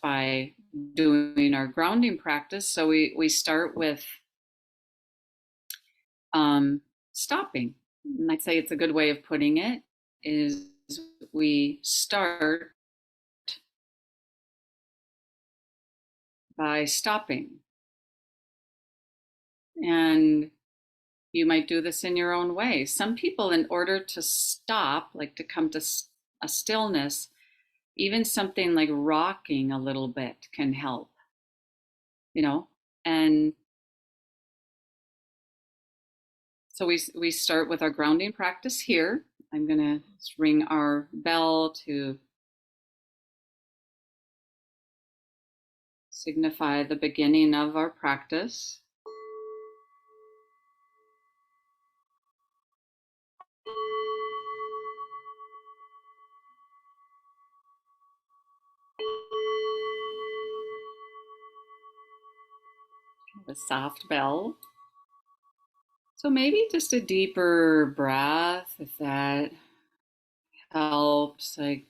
by doing our grounding practice. So we start with stopping. And I'd say it's a good way of putting it is we start by stopping. And you might do this in your own way. Some people, in order to stop, like to come to a stillness, even something like rocking a little bit can help, you know? And so we start with our grounding practice here. I'm going to ring our bell to signify the beginning of our practice. The soft bell. So maybe just a deeper breath, if that helps. Like,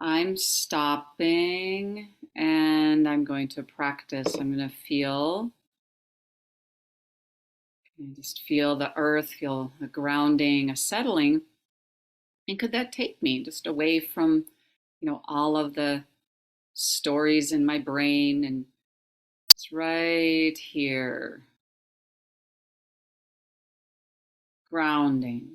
I'm stopping and I'm going to practice. I'm going to feel, and just feel the earth, feel a grounding, a settling. And could that take me just away from, all of the stories in my brain, and it's right here, grounding.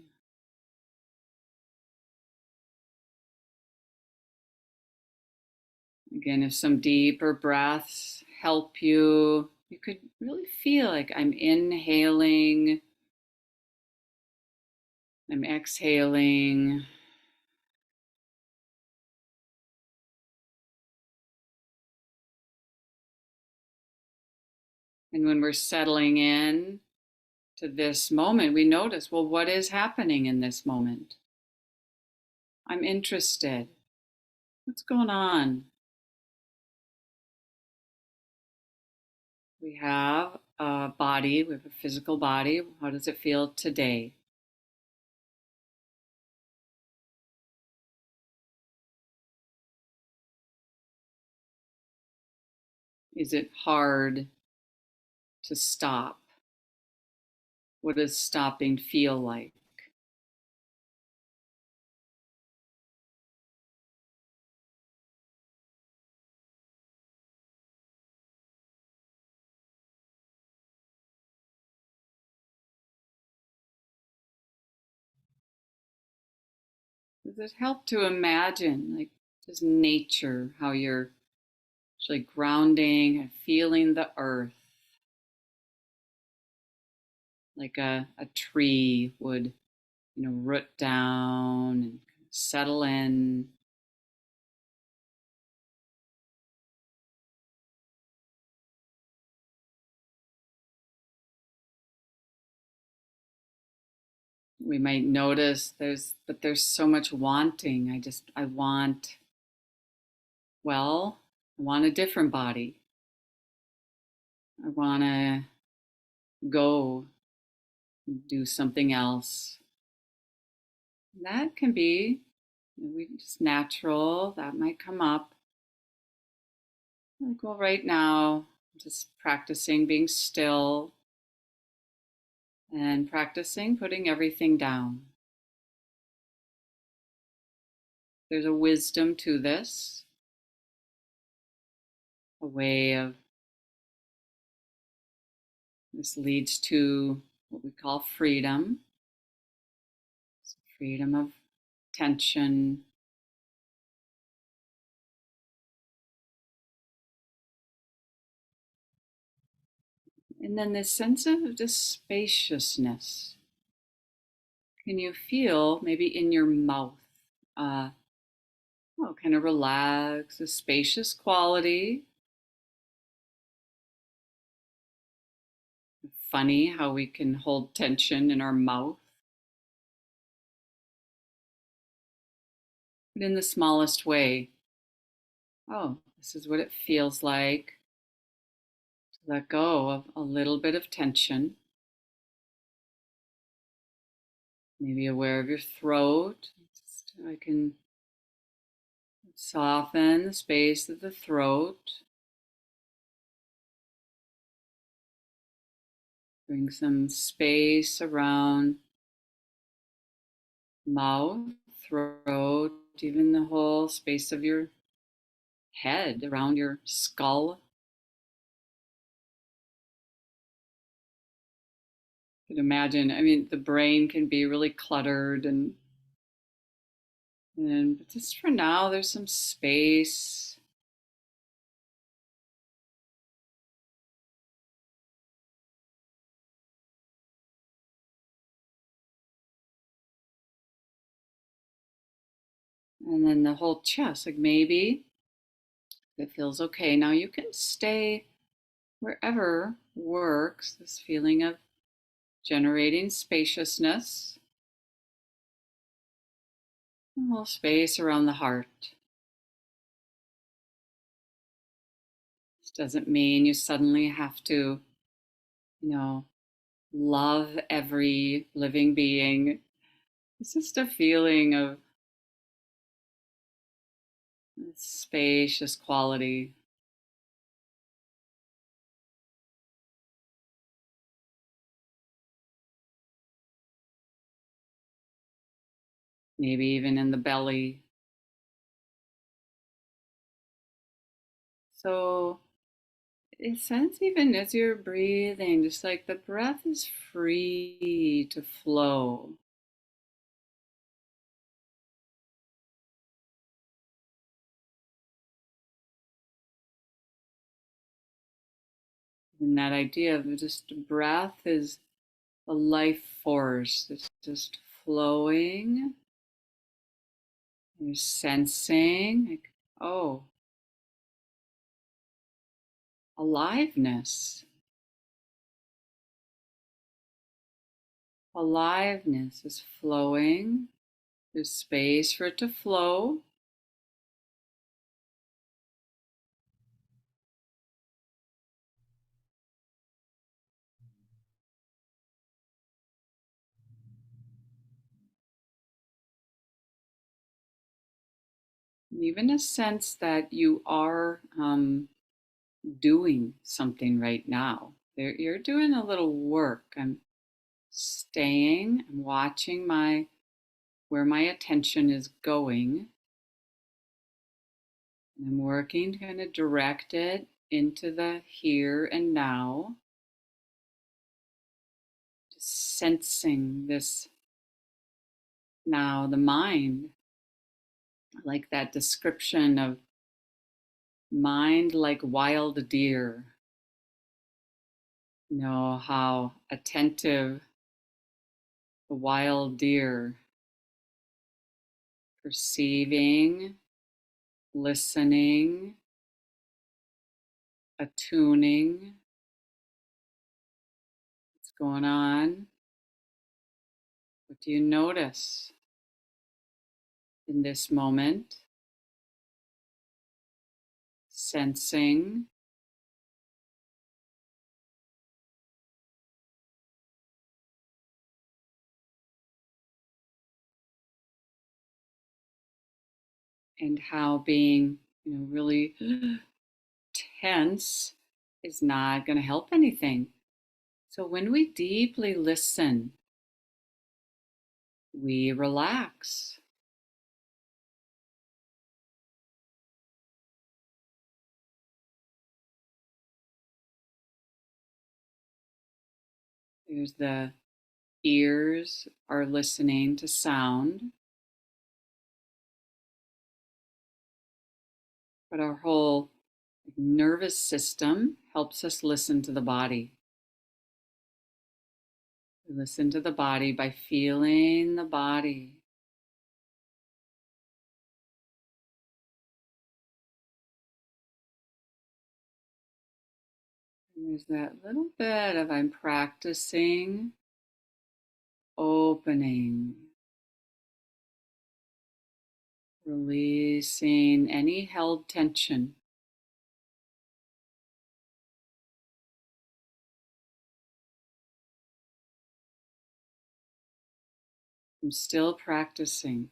Again, if some deeper breaths help you, you could really feel like I'm inhaling, I'm exhaling. And when we're settling in to this moment, we notice, well, what is happening in this moment? I'm interested. What's going on? We have a body, we have a physical body. How does it feel today? Is it hard to stop? What does stopping feel like? Does it help to imagine, like, just nature, how you're actually grounding and feeling the earth like a tree would, root down and settle in. We might notice there's so much wanting. I want, well, I want a different body. I want to go do something else. That can be just natural. That might come up. Like, well, right now, I'm just practicing being still and practicing putting everything down. There's a wisdom to this, a way of, this leads to what we call freedom. It's freedom of tension. And then this sense of just spaciousness. Can you feel maybe in your mouth, kind of relax, a spacious quality? Funny how we can hold tension in our mouth. But in the smallest way. Oh, this is what it feels like to let go of a little bit of tension. Maybe aware of your throat. I can Soften the space of the throat. Bring some space around mouth, throat, even the whole space of your head, around your skull. You can imagine, I mean, the brain can be really cluttered and but just for now, there's some space. And then the whole chest, like maybe it feels okay. Now you can stay wherever works, this feeling of generating spaciousness, a little space around the heart. This doesn't mean you suddenly have to, you know, love every living being. It's just a feeling of spacious quality. Maybe even in the belly. So it sense even as you're breathing, just like the breath is free to flow. And that idea of just breath is a life force that's just flowing. You're sensing, like, oh, aliveness. Aliveness is flowing. There's space for it to flow. Even a sense that you are doing something right now. You're doing a little work. I'm staying, I'm watching where my attention is going. And I'm working to kind of direct it into the here and now. Just sensing this now, the mind, like that description of mind like wild deer. You know how attentive the wild deer, perceiving, listening, attuning, what's going on. What do you notice in this moment? Sensing, and how being, really tense is not going to help anything. So when we deeply listen, we relax. There's the ears are listening to sound, but our whole nervous system helps us listen to the body. We listen to the body by feeling the body. And there's that little bit of I'm practicing opening, releasing any held tension. I'm still practicing.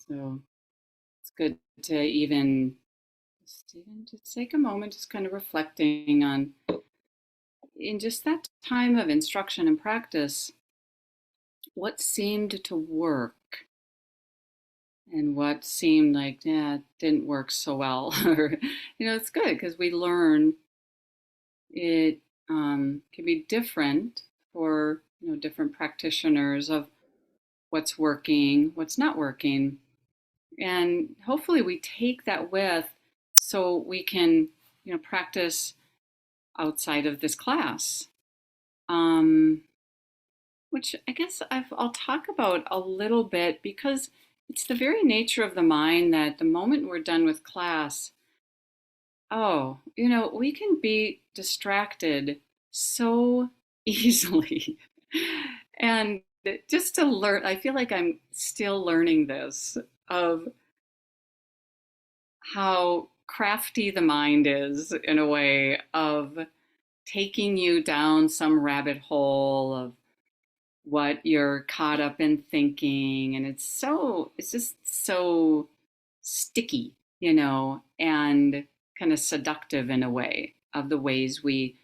So it's good to even just take a moment, just kind of reflecting on in just that time of instruction and practice, what seemed to work and what seemed like, yeah, it didn't work so well. Or, it's good because we learn it can be different for, different practitioners of what's working, what's not working. And hopefully we take that with so we can, practice outside of this class. Um, which I guess I'll talk about a little bit because it's the very nature of the mind that the moment we're done with class, oh, we can be distracted so easily. And just to learn, I feel like I'm still learning this of how crafty the mind is in a way of taking you down some rabbit hole of what you're caught up in thinking. And it's just so sticky, and kind of seductive in a way of the ways we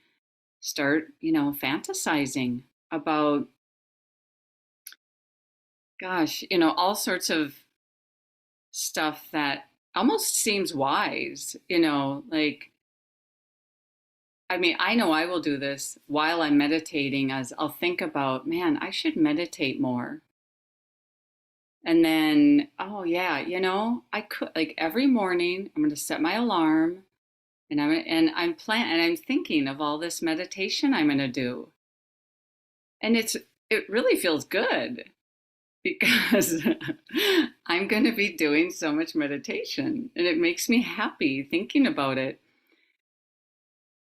start, fantasizing about, gosh, all sorts of stuff that almost seems wise, like, I mean, I know I will do this while I'm meditating, as I'll think about, man, I should meditate more. And then, oh yeah, I could, like, every morning I'm going to set my alarm and I'm thinking of all this meditation I'm going to do. And it really feels good because I'm going to be doing so much meditation and it makes me happy thinking about it.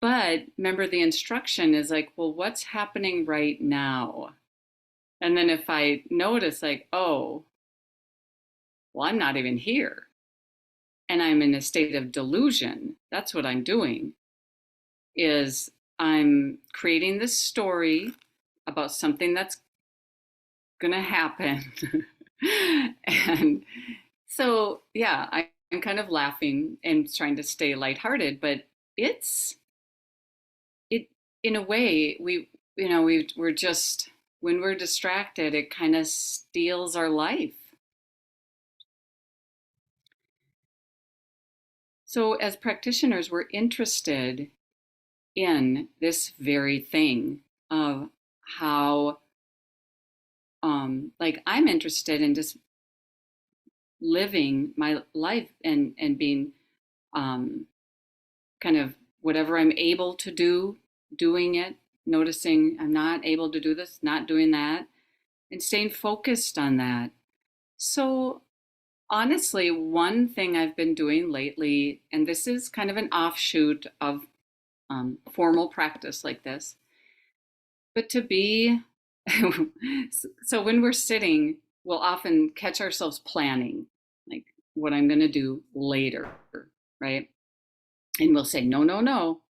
But remember, the instruction is like, well, what's happening right now? And then if I notice, like, oh, well, I'm not even here and I'm in a state of delusion, that's what I'm doing, is I'm creating this story about something that's going to happen. And so, yeah, I'm kind of laughing and trying to stay lighthearted, but it's, it, in a way, we're just, when we're distracted, it kind of steals our life. So, as practitioners, we're interested in this very thing of how, like, I'm interested in just living my life and being, um, kind of whatever I'm able to do, doing it, noticing I'm not able to do this, not doing that, and staying focused on that. So, honestly, one thing I've been doing lately, and this is kind of an offshoot of formal practice like this, but to be, so when we're sitting, we'll often catch ourselves planning, like what I'm going to do later, right? And we'll say, no, no, no,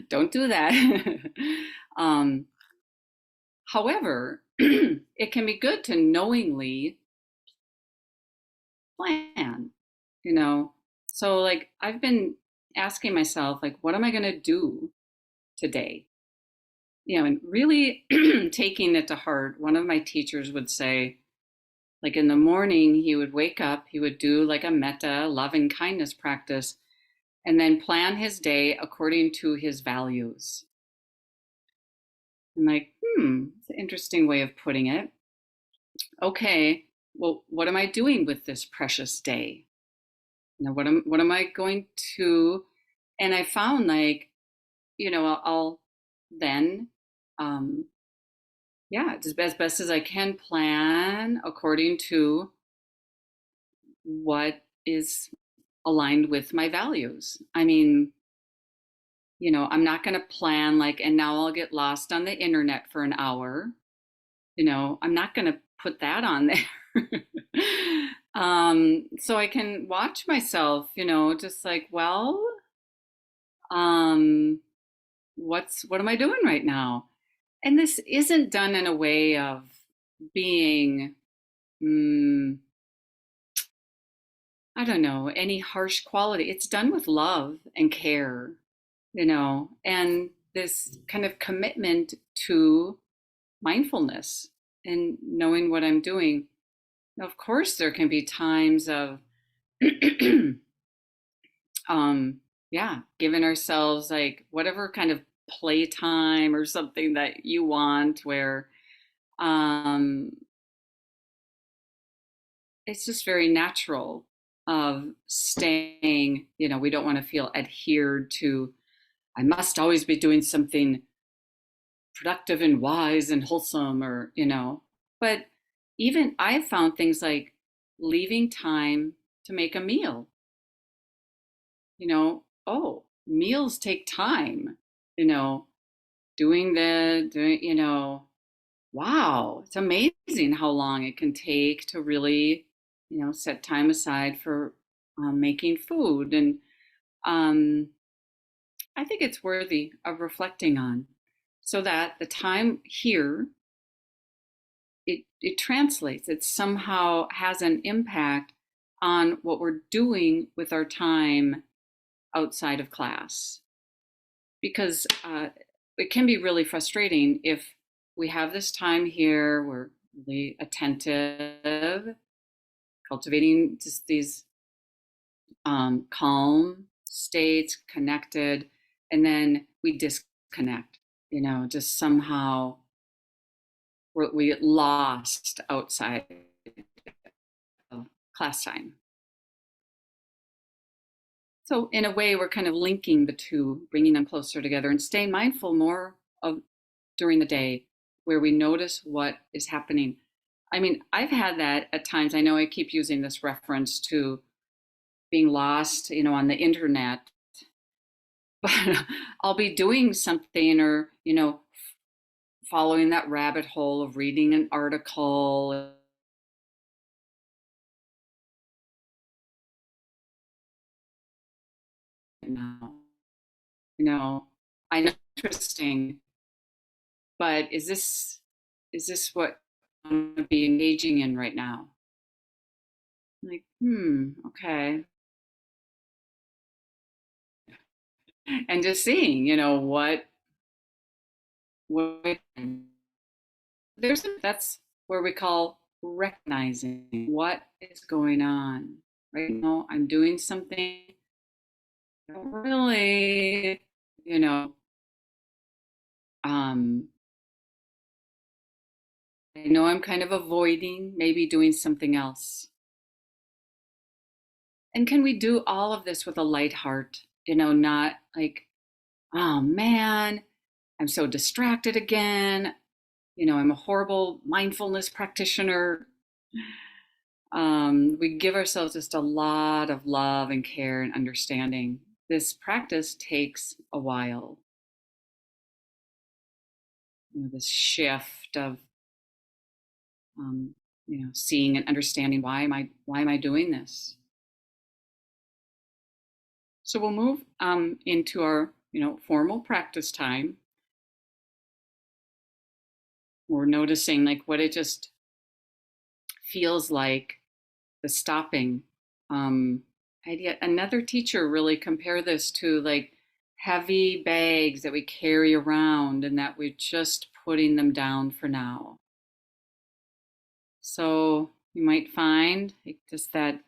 don't do that. um, However, it can be good to knowingly plan, you know? So, like, I've been asking myself, like, what am I going to do today? And really taking it to heart. One of my teachers would say, like, in the morning, he would wake up, he would do like a metta, loving kindness practice, and then plan his day according to his values. I'm like, it's an interesting way of putting it. Okay, well, what am I doing with this precious day? What am I going to? And I found, like, I'll then, um, yeah, just as best as I can plan according to what is aligned with my values. I mean, I'm not going to plan like, and now I'll get lost on the internet for an hour. I'm not going to put that on there. So I can watch myself, just like, well, um, what am I doing right now? And this isn't done in a way of being, I don't know, any harsh quality. It's done with love and care, and this kind of commitment to mindfulness and knowing what I'm doing. Now, of course, there can be times of, yeah, giving ourselves like whatever kind of playtime or something that you want, where um, it's just very natural of staying, we don't want to feel adhered to, I must always be doing something productive and wise and wholesome, but even I've found things like leaving time to make a meal, oh, meals take time, you know, doing, wow, it's amazing how long it can take to really, set time aside for making food. And um, I think it's worthy of reflecting on so that the time here, it translates, it somehow has an impact on what we're doing with our time outside of class. Because it can be really frustrating if we have this time here, we're really attentive, cultivating just these calm states, connected, and then we disconnect, just somehow we get lost outside of class time. So, in a way, we're kind of linking the two, bringing them closer together and staying mindful more of during the day where we notice what is happening. I mean, I've had that at times. I know I keep using this reference to being lost, on the internet, but I'll be doing something or, following that rabbit hole of reading an article. You know, I know it's interesting, but is this what I'm going to be engaging in right now? Like, okay. And just seeing, what that's where we call recognizing what is going on. Right now, I'm doing something I don't really, you know, um, I know I'm kind of avoiding maybe doing something else. And can we do all of this with a light heart? Not like, oh man, I'm so distracted again. I'm a horrible mindfulness practitioner. We give ourselves just a lot of love and care and understanding. This practice takes a while. This shift of, seeing and understanding why am I doing this. So we'll move into our formal practice time. We're noticing like what it just feels like, the stopping. I had yet another teacher really compare this to like heavy bags that we carry around and that we're just putting them down for now. So you might find like just that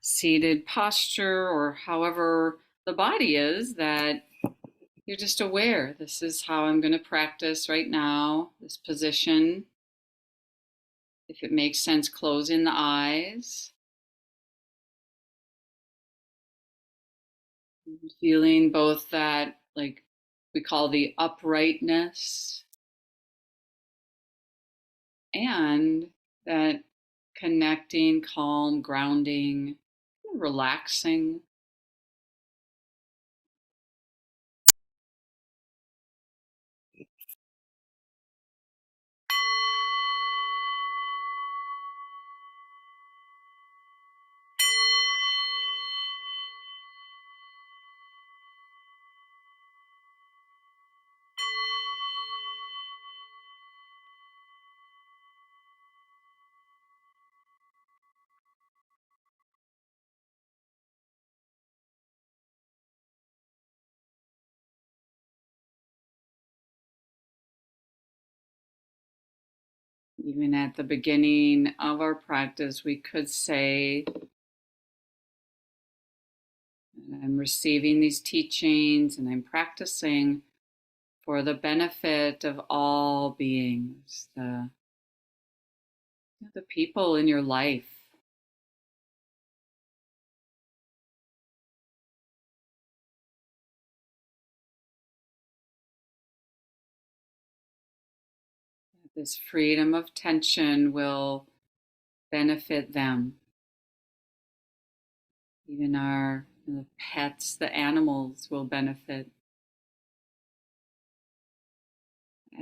seated posture or however the body is, that you're just aware this is how I'm going to practice right now, this position. If it makes sense, closing the eyes. Feeling both that, like we call the uprightness, and that connecting, calm, grounding, relaxing. Even at the beginning of our practice, we could say, I'm receiving these teachings and I'm practicing for the benefit of all beings, the people in your life. This freedom of tension will benefit them. Even our the pets, the animals will benefit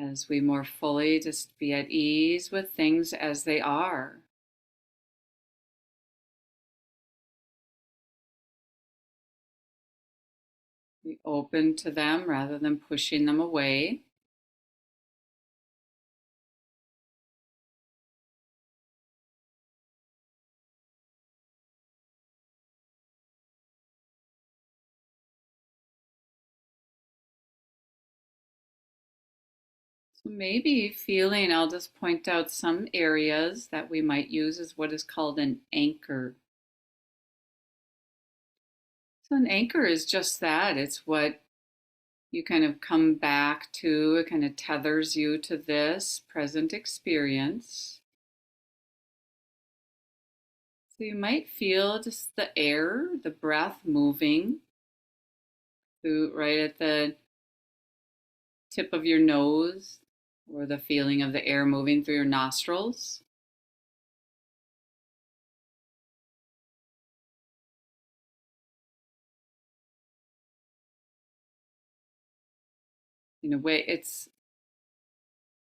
as we more fully just be at ease with things as they are. Be open to them rather than pushing them away. So maybe feeling, I'll just point out some areas that we might use as what is called an anchor. So an anchor is just that. It's what you kind of come back to. It kind of tethers you to this present experience. So you might feel just the air, the breath moving through right at the tip of your nose, or the feeling of the air moving through your nostrils. In a way, it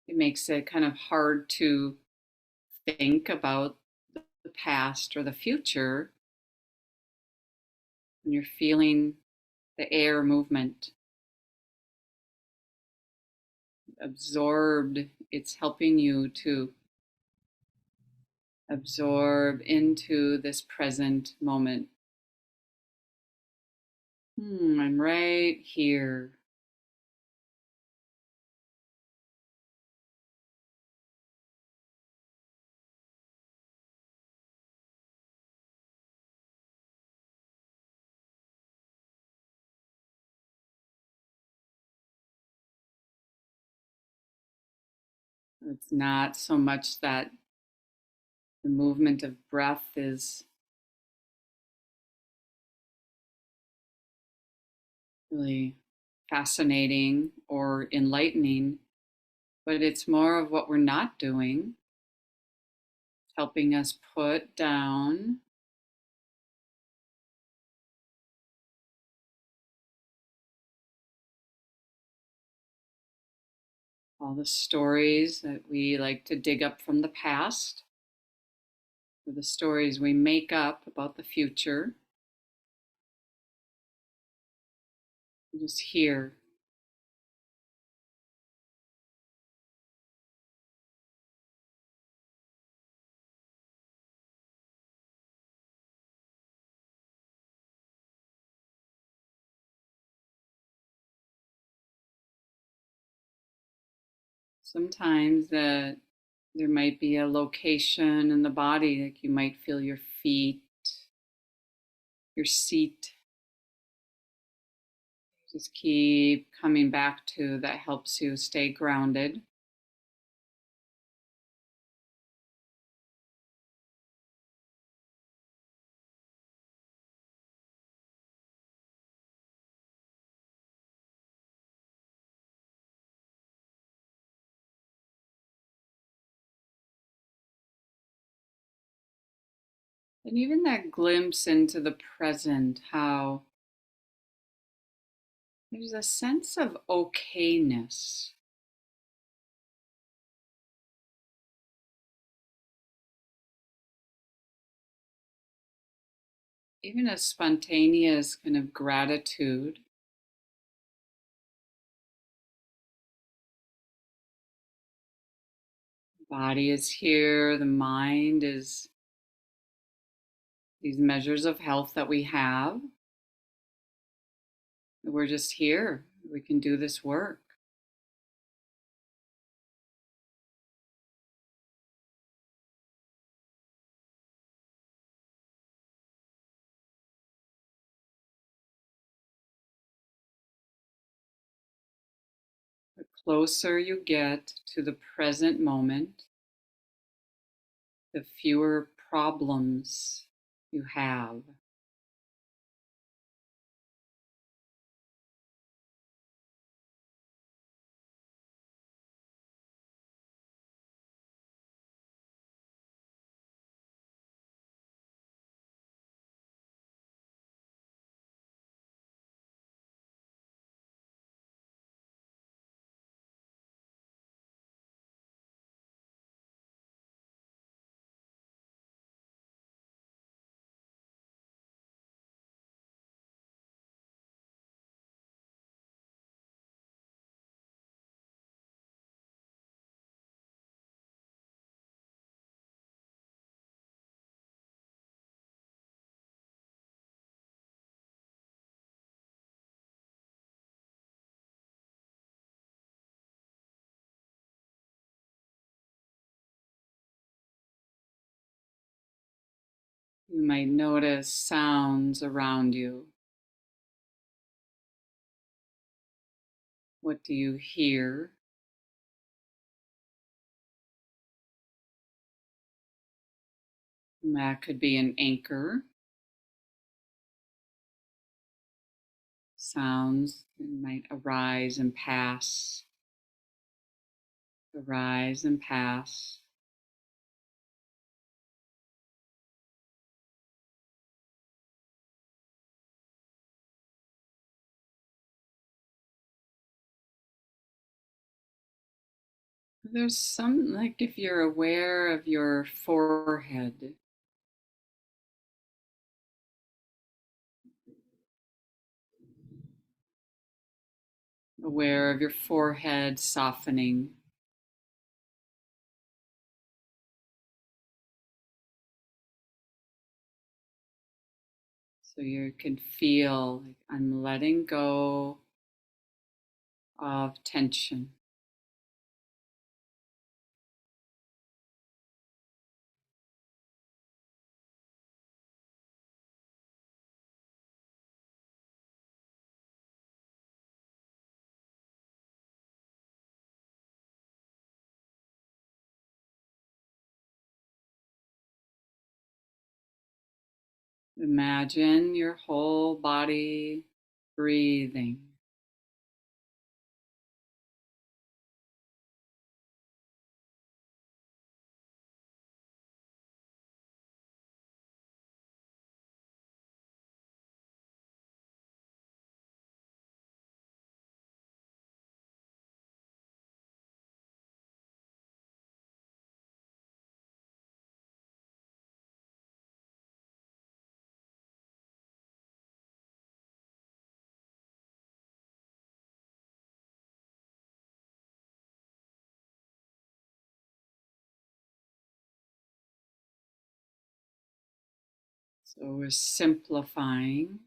makes it kind of hard to think about the past or the future when you're feeling the air movement absorbed. It's helping you to absorb into this present moment. I'm right here. It's not so much that the movement of breath is really fascinating or enlightening, but it's more of what we're not doing, helping us put down all the stories that we like to dig up from the past, or the stories we make up about the future. Just here. Sometimes there might be a location in the body, like you might feel your feet, your seat. Just keep coming back to that, helps you stay grounded. And even that glimpse into the present, how there's a sense of okayness. Even a spontaneous kind of gratitude. The body is here, the mind is these measures of health that we have. We're just here. We can do this work. closer you get to the present moment, the fewer problems you have. You might notice sounds around you. What do you hear? And that could be an anchor. Sounds that might arise and pass, arise and pass. There's some, like if you're aware of your forehead, aware of your forehead softening. So you can feel like I'm letting go of tension. Imagine your whole body breathing. So we're simplifying.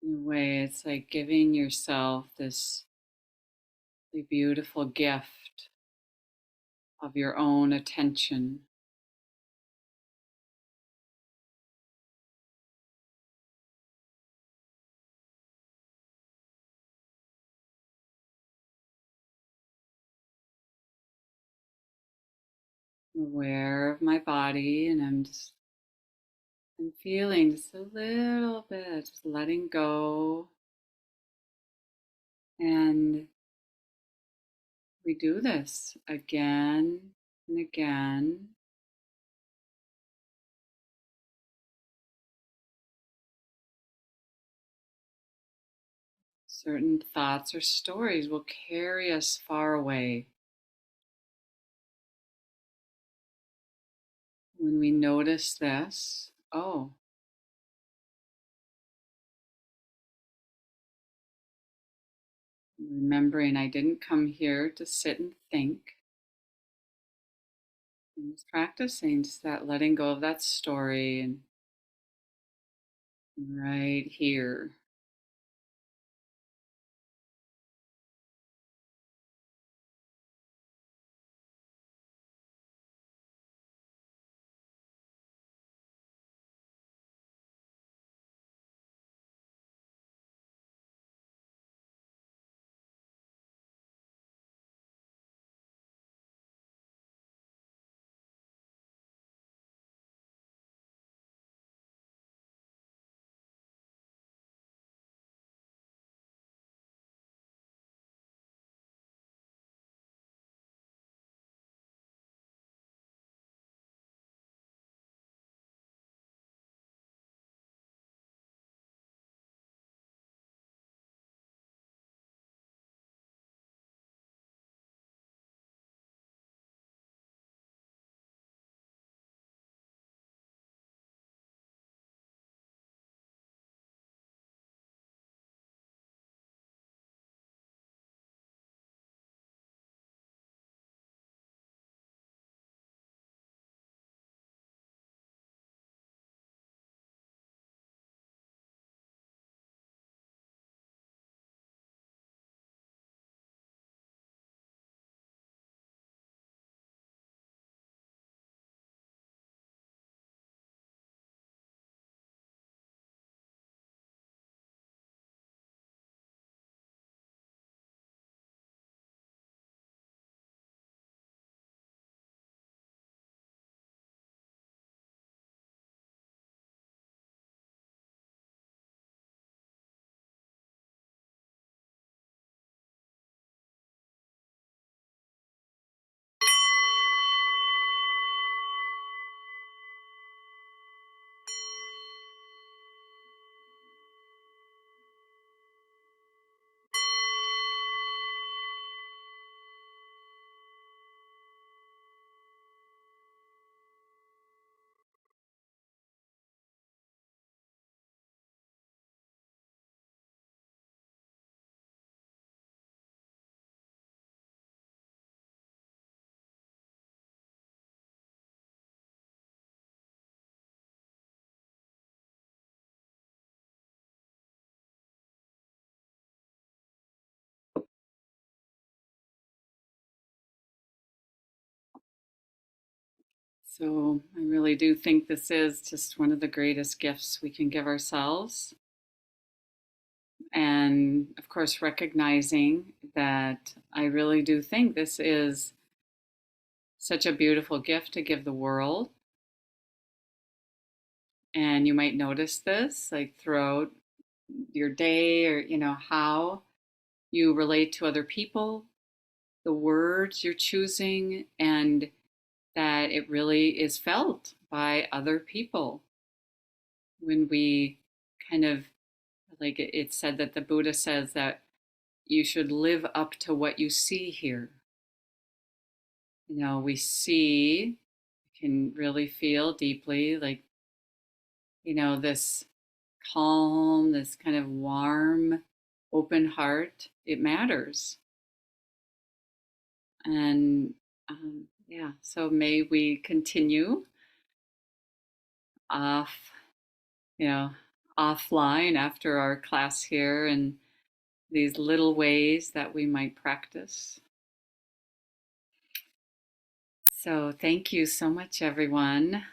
In a way, it's like giving yourself this really beautiful gift of your own attention, aware of my body, and I'm feeling just a little bit, just letting go. And we do this again and again. Certain thoughts or stories will carry us far away. When we notice this, oh, remembering I didn't come here to sit and think. And just practicing just that letting go of that story and right here. So I really do think this is just one of the greatest gifts we can give ourselves. And of course, recognizing that I really do think this is such a beautiful gift to give the world. And you might notice this like throughout your day, or how you relate to other people, the words you're choosing, and that it really is felt by other people when we kind of like it's said that the Buddha says that you should live up to what you see here. We see, can really feel deeply like, this calm, this kind of warm, open heart. It matters. And yeah, so may we continue off, you know, offline after our class here and these little ways that we might practice. So thank you so much, everyone.